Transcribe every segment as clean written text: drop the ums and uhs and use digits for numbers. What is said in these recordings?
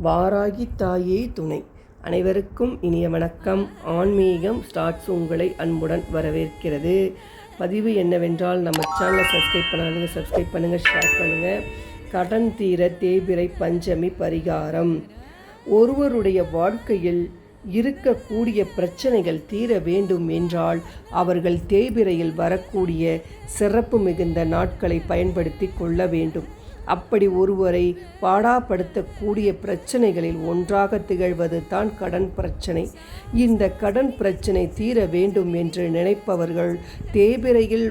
வாராகி தாயே துணை. அனைவருக்கும் இனிய வணக்கம். ஆன்மீகம் ஸ்டார்ட்ஸ் உங்களை அன்புடன் வரவேற்கிறது. பதிவு என்னவென்றால், நம்ம சேனலை சப்ஸ்கிரைப் பண்ணுங்கள், ஷேர் பண்ணுங்கள். கடன் தீர தேய்பிறை பஞ்சமி பரிகாரம். ஒருவருடைய வாழ்க்கையில் இருக்கக்கூடிய பிரச்சனைகள் தீர வேண்டும் என்றால் அவர்கள் தேய்பிறையில் வரக்கூடிய சிறப்பு மிகுந்த நாட்களை பயன்படுத்தி கொள்ள வேண்டும். அப்படி ஒருவரை பாடாப்படுத்தக்கூடிய பிரச்சனைகளில் ஒன்றாக திகழ்வது தான் கடன் பிரச்சனை. இந்த கடன் பிரச்சனை தீர வேண்டும் என்று நினைப்பவர்கள் தேய்பிறையில்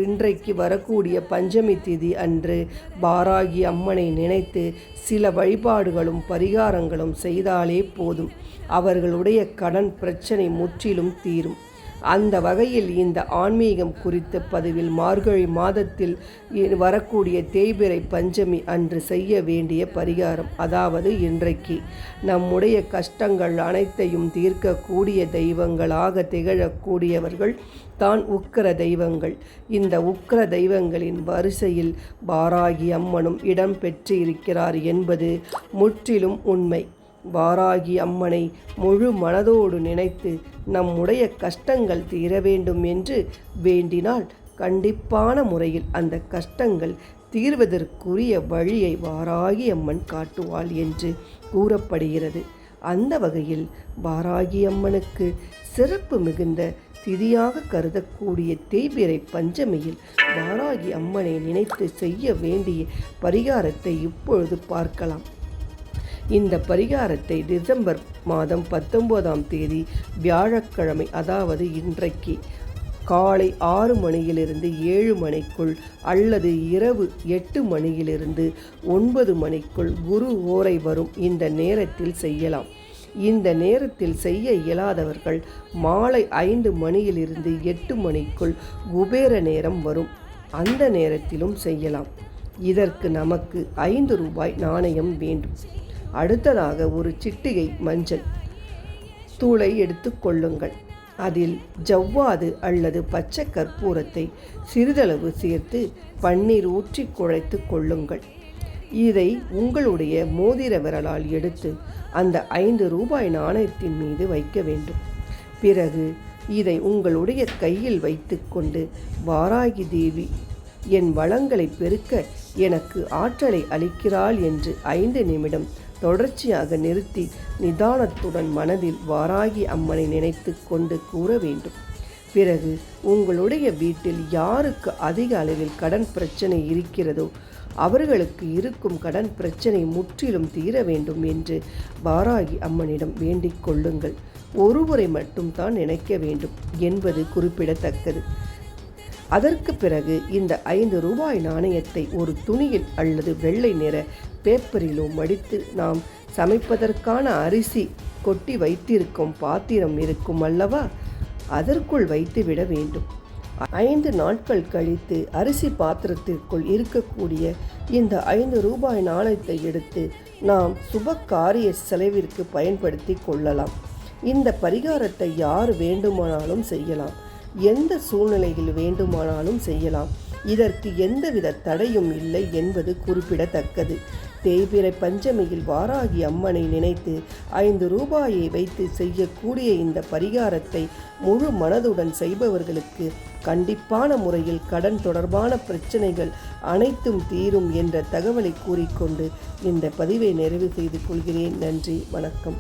இன்றைக்கு வரக்கூடிய பஞ்சமி திதி அன்று வாராகி அம்மனை நினைத்து சில வழிபாடுகளும் பரிகாரங்களும் செய்தாலே போதும். அவர்களுடைய கடன் பிரச்சனை முற்றிலும் தீரும். அந்த வகையில் இந்த ஆன்மீகம் குறித்த பதிவில் மார்கழி மாதத்தில் வரக்கூடிய தேய்பிறை பஞ்சமி அன்று செய்ய வேண்டிய பரிகாரம், அதாவது இன்றைக்கு நம்முடைய கஷ்டங்கள் அனைத்தையும் தீர்க்கக்கூடிய தெய்வங்களாக திகழக்கூடியவர்கள் தான் உக்கிர தெய்வங்கள். இந்த உக்கிர தெய்வங்களின் வரிசையில் வாராகி அம்மனும் இடம் பெற்றிருக்கிறார் என்பது முற்றிலும் உண்மை. வாராகி அம்மனை முழு மனதோடு நினைத்து நம்முடைய கஷ்டங்கள் தீர வேண்டும் என்று வேண்டினால் கண்டிப்பான முறையில் அந்த கஷ்டங்கள் தீர்வதற்குரிய வழியை வாராகி அம்மன் காட்டுவாள் என்று கூறப்படுகிறது. அந்த வகையில் வாராகி அம்மனுக்கு சிறப்பு மிகுந்த திதியாக கருதக்கூடிய தேய்பிறை பஞ்சமியில் வாராகி அம்மனை நினைத்து செய்ய வேண்டிய பரிகாரத்தை இப்பொழுது பார்க்கலாம். இந்த பரிகாரத்தை டிசம்பர் மாதம் 19ஆம் தேதி வியாழக்கிழமை, அதாவது இன்றைக்கு காலை 6 மணியிலிருந்து 7 மணிக்குள் அல்லது இரவு 8 மணியிலிருந்து 9 மணிக்குள் குரு ஓரை வரும் இந்த நேரத்தில் செய்யலாம். இந்த நேரத்தில் செய்ய இயலாதவர்கள் மாலை 5 மணியிலிருந்து 8 மணிக்குள் குபேர நேரம் வரும், அந்த நேரத்திலும் செய்யலாம். இதற்கு நமக்கு 5 ரூபாய் நாணயம் வேண்டும். அடுத்ததாக ஒரு சிட்டிகை மஞ்சள் தூளை எடுத்து கொள்ளுங்கள். அதில் ஜவ்வாது அல்லது பச்சை கற்பூரத்தை சிறிதளவு சேர்த்து பன்னீர் ஊற்றி குழைத்து கொள்ளுங்கள். இதை உங்களுடைய மோதிர விரலால் எடுத்து அந்த 5 ரூபாய் நாணயத்தின் மீது வைக்க வேண்டும். பிறகு இதை உங்களுடைய கையில் வைத்து கொண்டு, வாராகி தேவி என் வளங்களை பெருக்க எனக்கு ஆற்றலை அளிக்கிறாள் என்று 5 நிமிடம் தொடர்ச்சியாக நிறுத்தி நிதானத்துடன் மனதில் வாராகி அம்மனை நினைத்து கொண்டு கூற வேண்டும். பிறகு உங்களுடைய வீட்டில் யாருக்கு அதிக அளவில் கடன் பிரச்சனை இருக்கிறதோ அவர்களுக்கு இருக்கும் கடன் பிரச்சனை முற்றிலும் தீர வேண்டும் என்று வாராகி அம்மனிடம் வேண்டிக் கொள்ளுங்கள். ஒருவரை மட்டும்தான் நினைக்க வேண்டும் என்பது குறிப்பிடத்தக்கது. அதற்கு பிறகு இந்த 5 ரூபாய் நாணயத்தை ஒரு துணியில் அல்லது வெள்ளை நிற பேப்பரிலோ மடித்து, நாம் சமைப்பதற்கான அரிசி கொட்டி வைத்திருக்கும் பாத்திரம் இருக்கும் அல்லவா, அதற்குள் வைத்து விட வேண்டும். 5 நாட்கள் கழித்து அரிசி பாத்திரத்திற்குள் இருக்கக்கூடிய இந்த 5 ரூபாய் நாணயத்தை எடுத்து நாம் சுப காரிய செலவிற்கு பயன்படுத்தி கொள்ளலாம். இந்த பரிகாரத்தை யார் வேண்டுமானாலும் செய்யலாம், எந்த சூழ்நிலையில் வேண்டுமானாலும் செய்யலாம். இதற்கு எந்தவித தடையும் இல்லை என்பது குறிப்பிடத்தக்கது. தேய்பிறை பஞ்சமியில் வாராகி அம்மனை நினைத்து 5 ரூபாயை வைத்து செய்யக்கூடிய இந்த பரிகாரத்தை முழு மனதுடன் செய்பவர்களுக்கு கண்டிப்பான முறையில் கடன் தொடர்பான பிரச்சனைகள் அனைத்தும் தீரும் என்ற தகவலை கூறிக்கொண்டு இந்த பதிவை நிறைவு செய்து கொள்கிறேன். நன்றி, வணக்கம்.